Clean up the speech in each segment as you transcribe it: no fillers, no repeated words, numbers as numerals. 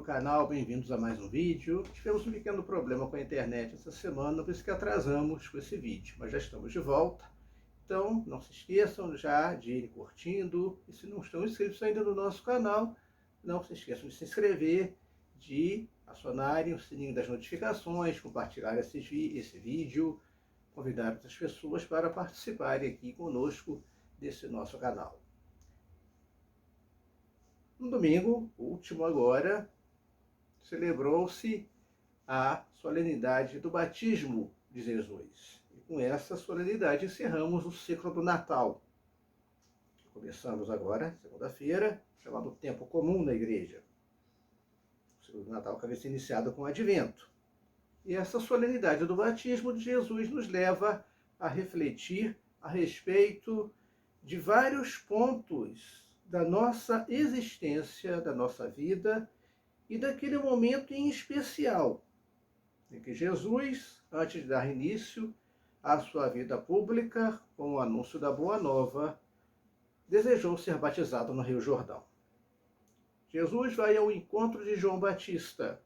canal, bem-vindos a mais um vídeo. Tivemos um pequeno problema com a internet essa semana, por isso que atrasamos com esse vídeo, mas já estamos de volta. Então, não se esqueçam já de ir curtindo, e se não estão inscritos ainda no nosso canal, não se esqueçam de se inscrever, de acionarem o sininho das notificações, compartilhar esse vídeo, convidar outras pessoas para participarem aqui conosco desse nosso canal. No domingo, último agora, celebrou-se a solenidade do batismo de Jesus. E com essa solenidade encerramos o ciclo do Natal. Começamos agora, segunda-feira, chamado Tempo Comum na Igreja. O ciclo do Natal que havia sido iniciado com o Advento. E essa solenidade do batismo de Jesus nos leva a refletir a respeito de vários pontos da nossa existência, da nossa vida e daquele momento em especial em que Jesus, antes de dar início à sua vida pública com o anúncio da Boa Nova, desejou ser batizado no Rio Jordão. Jesus vai ao encontro de João Batista.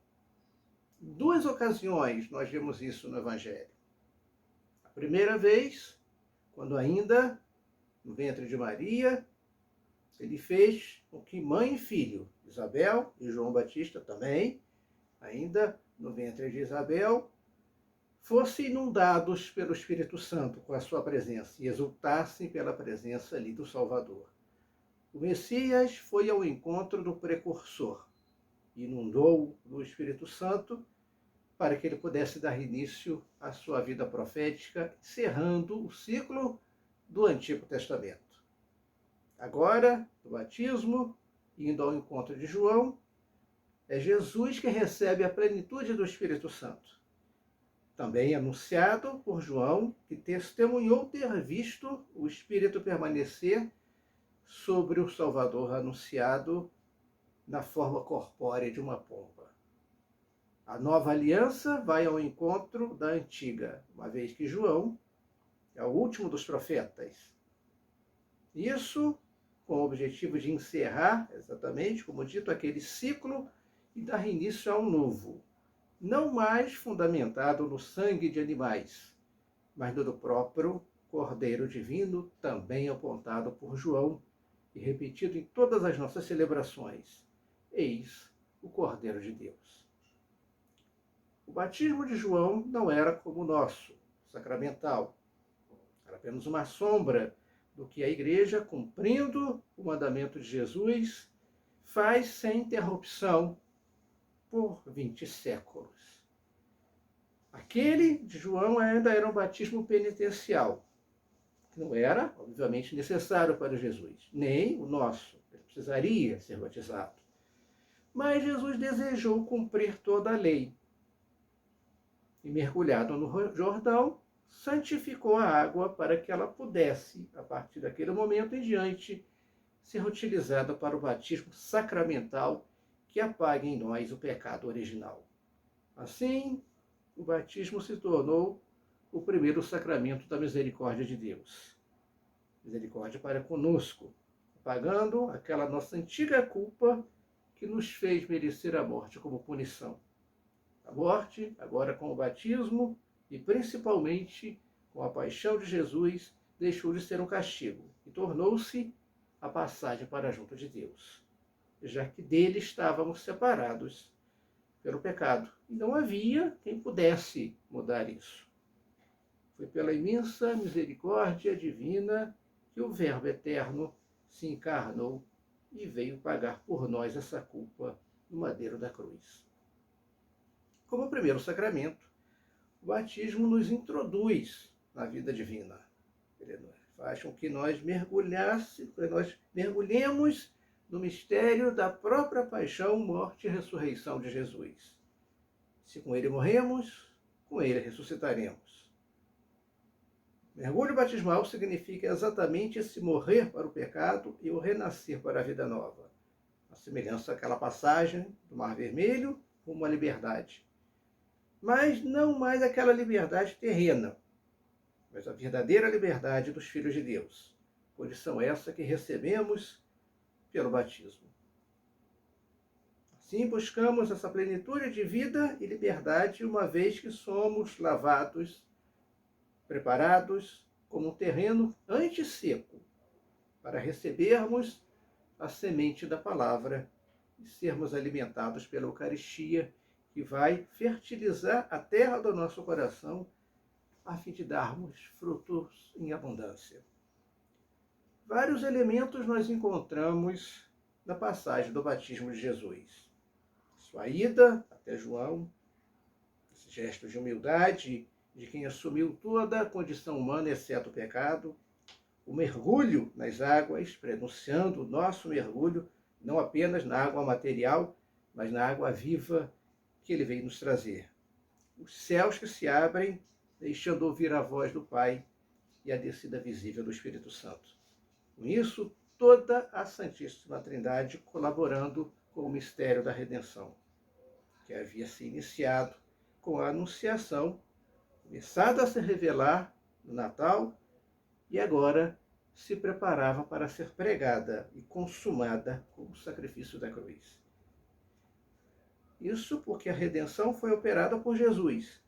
Em duas ocasiões nós vemos isso no Evangelho. A primeira vez, quando ainda no ventre de Maria, ele fez com que mãe e filho, Isabel e João Batista também, ainda no ventre de Isabel, fossem inundados pelo Espírito Santo com a sua presença e exultassem pela presença ali do Salvador. O Messias foi ao encontro do precursor, inundou do Espírito Santo para que ele pudesse dar início à sua vida profética, encerrando o ciclo do Antigo Testamento. Agora, no batismo, indo ao encontro de João, é Jesus que recebe a plenitude do Espírito Santo. Também anunciado por João, que testemunhou ter visto o Espírito permanecer sobre o Salvador anunciado na forma corpórea de uma pomba. A nova aliança vai ao encontro da antiga, uma vez que João é o último dos profetas. Isso com o objetivo de encerrar, exatamente, como dito, aquele ciclo e dar início a um novo, não mais fundamentado no sangue de animais, mas no do próprio Cordeiro Divino, também apontado por João e repetido em todas as nossas celebrações. Eis o Cordeiro de Deus. O batismo de João não era como o nosso, sacramental. Era apenas uma sombra do que a Igreja, cumprindo o mandamento de Jesus, faz sem interrupção por 20 séculos. Aquele de João ainda era um batismo penitencial, que não era, obviamente, necessário para Jesus, nem o nosso. Ele precisaria ser batizado. Mas Jesus desejou cumprir toda a lei. E mergulhado no Jordão, santificou a água para que ela pudesse, a partir daquele momento em diante, ser utilizada para o batismo sacramental que apaga em nós o pecado original. Assim, o batismo se tornou o primeiro sacramento da misericórdia de Deus. Misericórdia para conosco, apagando aquela nossa antiga culpa que nos fez merecer a morte como punição. A morte, agora com o batismo, e principalmente com a paixão de Jesus, deixou de ser um castigo e tornou-se a passagem para junto de Deus, já que dele estávamos separados pelo pecado. E não havia quem pudesse mudar isso. Foi pela imensa misericórdia divina que o Verbo eterno se encarnou e veio pagar por nós essa culpa no madeiro da cruz. Como primeiro sacramento, o batismo nos introduz na vida divina. Ele faz com que nós mergulhemos no mistério da própria paixão, morte e ressurreição de Jesus. Se com ele morremos, com ele ressuscitaremos. Mergulho batismal significa exatamente esse morrer para o pecado e o renascer para a vida nova. A semelhança daquela passagem do Mar Vermelho rumo à liberdade. Mas não mais aquela liberdade terrena, mas a verdadeira liberdade dos filhos de Deus. Condição essa que recebemos pelo batismo. Sim, buscamos essa plenitude de vida e liberdade, uma vez que somos lavados, preparados como um terreno antes seco, para recebermos a semente da palavra e sermos alimentados pela Eucaristia, que vai fertilizar a terra do nosso coração, a fim de darmos frutos em abundância. Vários elementos nós encontramos na passagem do batismo de Jesus. Sua ida até João, esse gesto de humildade de quem assumiu toda a condição humana, exceto o pecado, o mergulho nas águas, prenunciando o nosso mergulho, não apenas na água material, mas na água viva que ele veio nos trazer. Os céus que se abrem, deixando ouvir a voz do Pai e a descida visível do Espírito Santo. Com isso, toda a Santíssima Trindade colaborando com o mistério da redenção, que havia se iniciado com a Anunciação, começada a se revelar no Natal, e agora se preparava para ser pregada e consumada com o sacrifício da cruz. Isso porque a redenção foi operada por Jesus,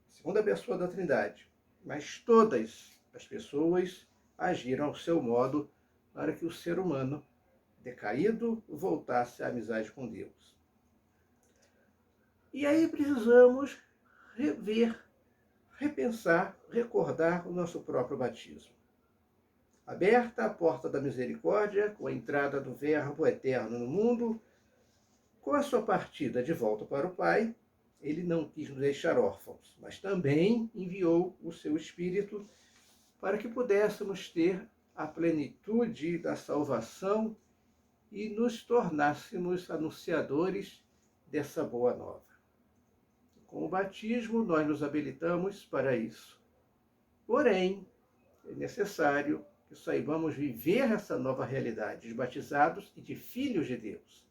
segunda pessoa da Trindade, mas todas as pessoas agiram ao seu modo para que o ser humano, decaído, voltasse à amizade com Deus. E aí precisamos rever, repensar, recordar o nosso próprio batismo. Aberta a porta da misericórdia, com a entrada do Verbo eterno no mundo, com a sua partida de volta para o Pai, ele não quis nos deixar órfãos, mas também enviou o seu Espírito para que pudéssemos ter a plenitude da salvação e nos tornássemos anunciadores dessa boa nova. Com o batismo, nós nos habilitamos para isso. Porém, é necessário que saibamos viver essa nova realidade de batizados e de filhos de Deus,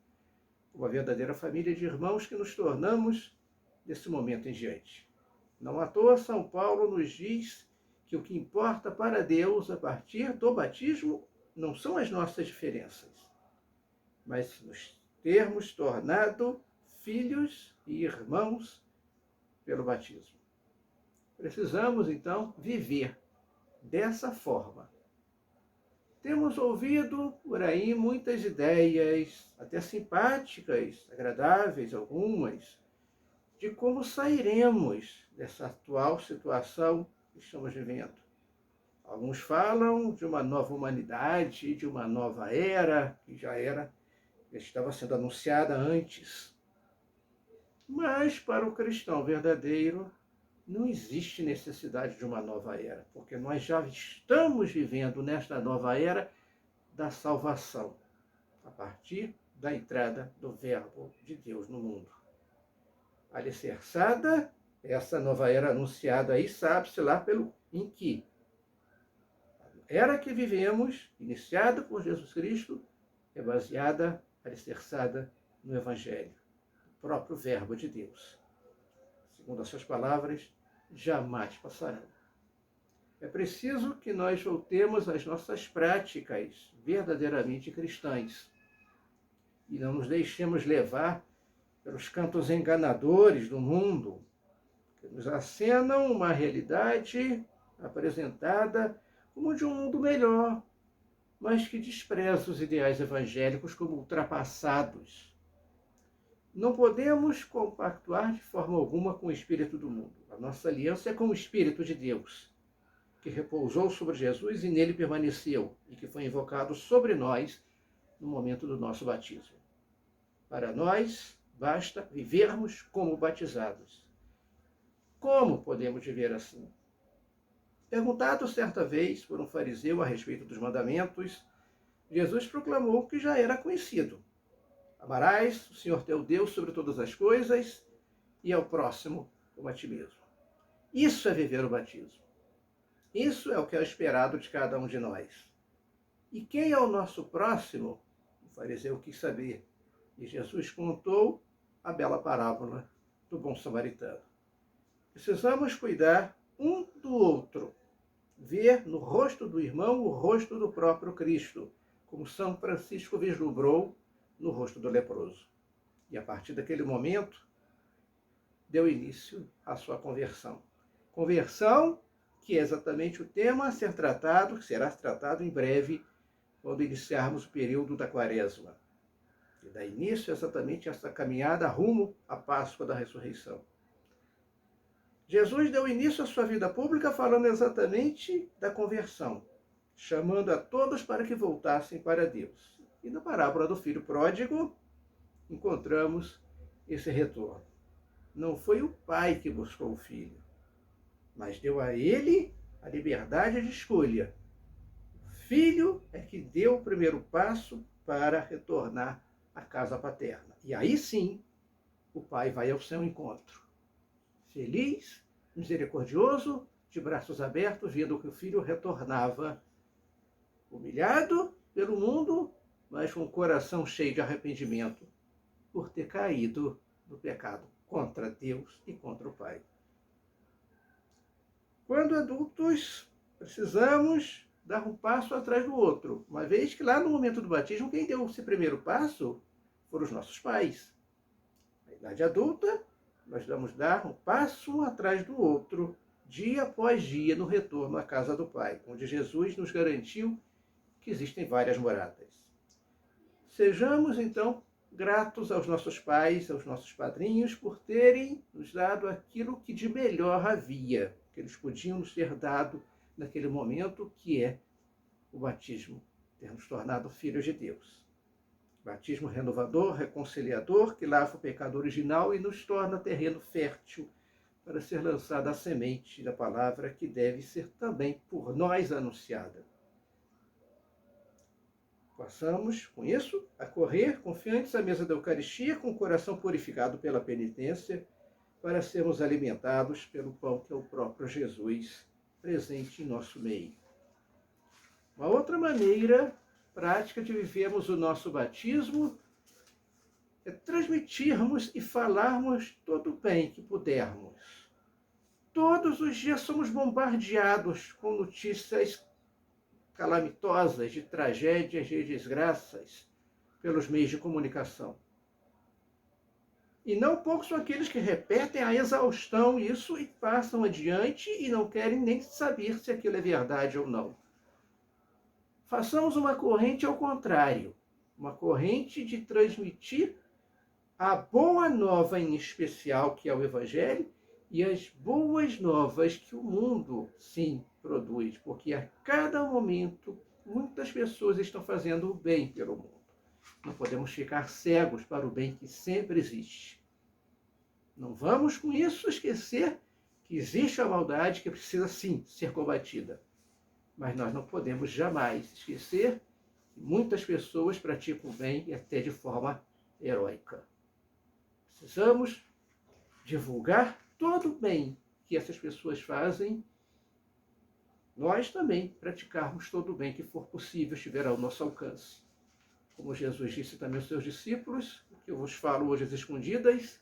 uma verdadeira família de irmãos que nos tornamos desse momento em diante. Não à toa, São Paulo nos diz que o que importa para Deus a partir do batismo não são as nossas diferenças, mas nos termos tornado filhos e irmãos pelo batismo. Precisamos, então, viver dessa forma. Temos ouvido por aí muitas ideias, até simpáticas, agradáveis algumas, de como sairemos dessa atual situação que estamos vivendo. Alguns falam de uma nova humanidade, de uma nova era, que já estava sendo anunciada antes. Mas para o cristão verdadeiro, não existe necessidade de uma nova era, porque nós já estamos vivendo nesta nova era da salvação, a partir da entrada do Verbo de Deus no mundo. Alicerçada, essa nova era anunciada aí, sabe-se lá em que a era que vivemos, iniciada por Jesus Cristo, é baseada, alicerçada no Evangelho, o próprio Verbo de Deus. Segundo as suas palavras, jamais passarão. É preciso que nós voltemos às nossas práticas verdadeiramente cristãs e não nos deixemos levar pelos cantos enganadores do mundo, que nos acenam uma realidade apresentada como de um mundo melhor, mas que despreza os ideais evangélicos como ultrapassados. Não podemos compactuar de forma alguma com o espírito do mundo. A nossa aliança é com o Espírito de Deus, que repousou sobre Jesus e nele permaneceu, e que foi invocado sobre nós no momento do nosso batismo. Para nós, basta vivermos como batizados. Como podemos viver assim? Perguntado certa vez por um fariseu a respeito dos mandamentos, Jesus proclamou que já era conhecido. Amarás o Senhor teu Deus sobre todas as coisas e ao próximo como a ti mesmo. Isso é viver o batismo. Isso é o que é esperado de cada um de nós. E quem é o nosso próximo? O fariseu quis saber. E Jesus contou a bela parábola do bom samaritano. Precisamos cuidar um do outro. Ver no rosto do irmão o rosto do próprio Cristo, como São Francisco vislumbrou no rosto do leproso. E a partir daquele momento, deu início à sua conversão. Conversão, que é exatamente o tema a ser tratado, que será tratado em breve, quando iniciarmos o período da Quaresma. E dá início exatamente a essa caminhada rumo à Páscoa da Ressurreição. Jesus deu início à sua vida pública falando exatamente da conversão, chamando a todos para que voltassem para Deus. E na parábola do filho pródigo, encontramos esse retorno. Não foi o pai que buscou o filho, mas deu a ele a liberdade de escolha. O filho é que deu o primeiro passo para retornar à casa paterna. E aí sim, o pai vai ao seu encontro. Feliz, misericordioso, de braços abertos, vendo que o filho retornava, humilhado pelo mundo, mas com o coração cheio de arrependimento, por ter caído no pecado contra Deus e contra o Pai. Quando adultos, precisamos dar um passo atrás do outro, uma vez que lá no momento do batismo, quem deu esse primeiro passo foram os nossos pais. Na idade adulta, nós vamos dar um passo atrás do outro, dia após dia, no retorno à casa do Pai, onde Jesus nos garantiu que existem várias moradas. Sejamos, então, gratos aos nossos pais, aos nossos padrinhos, por terem nos dado aquilo que de melhor havia, que eles podiam nos ter dado naquele momento, que é o batismo, ter nos tornado filhos de Deus. Batismo renovador, reconciliador, que lava o pecado original e nos torna terreno fértil para ser lançada a semente da palavra que deve ser também por nós anunciada. Passamos, com isso, a correr confiantes à mesa da Eucaristia, com o coração purificado pela penitência, para sermos alimentados pelo pão que é o próprio Jesus, presente em nosso meio. Uma outra maneira prática de vivermos o nosso batismo é transmitirmos e falarmos todo o bem que pudermos. Todos os dias somos bombardeados com notícias calamitosas, de tragédias, de desgraças, pelos meios de comunicação. E não poucos são aqueles que repetem a exaustão isso e passam adiante e não querem nem saber se aquilo é verdade ou não. Façamos uma corrente ao contrário, uma corrente de transmitir a boa nova em especial, que é o Evangelho, e as boas novas que o mundo, sim, produz, porque a cada momento muitas pessoas estão fazendo o bem pelo mundo. Não podemos ficar cegos para o bem que sempre existe. Não vamos com isso esquecer que existe a maldade que precisa sim ser combatida. Mas nós não podemos jamais esquecer que muitas pessoas praticam o bem e até de forma heróica. Precisamos divulgar todo o bem que essas pessoas fazem, nós também praticarmos todo o bem que for possível, estiver ao nosso alcance. Como Jesus disse também aos seus discípulos, o que eu vos falo hoje às escondidas,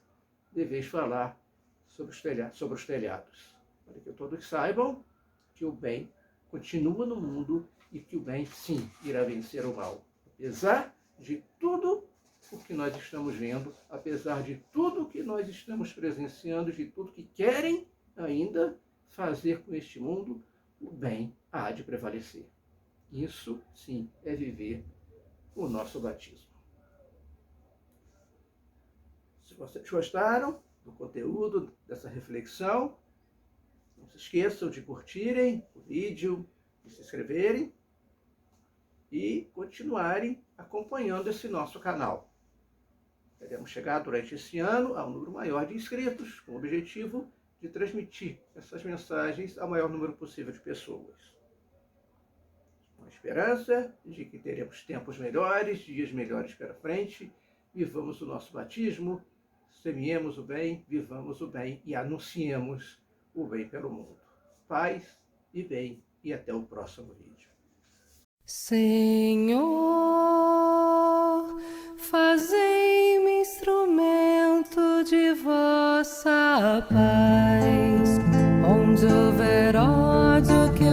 deveis falar sobre os telhados, para que todos saibam que o bem continua no mundo e que o bem, sim, irá vencer o mal. Apesar de tudo o que nós estamos vendo, apesar de tudo o que nós estamos presenciando, de tudo que querem ainda fazer com este mundo, o bem há de prevalecer. Isso, sim, é viver o nosso batismo. Se vocês gostaram do conteúdo dessa reflexão, não se esqueçam de curtirem o vídeo, de se inscreverem e continuarem acompanhando esse nosso canal. Queremos chegar durante esse ano a um número maior de inscritos, com o objetivo de transmitir essas mensagens ao maior número possível de pessoas. Com a esperança de que teremos tempos melhores, dias melhores pela frente, vivamos o nosso batismo, semeemos o bem, vivamos o bem e anunciemos o bem pelo mundo. Paz e bem, e até o próximo vídeo. Senhor, fazei-me instrumento de vossa paz, onde houver ódio que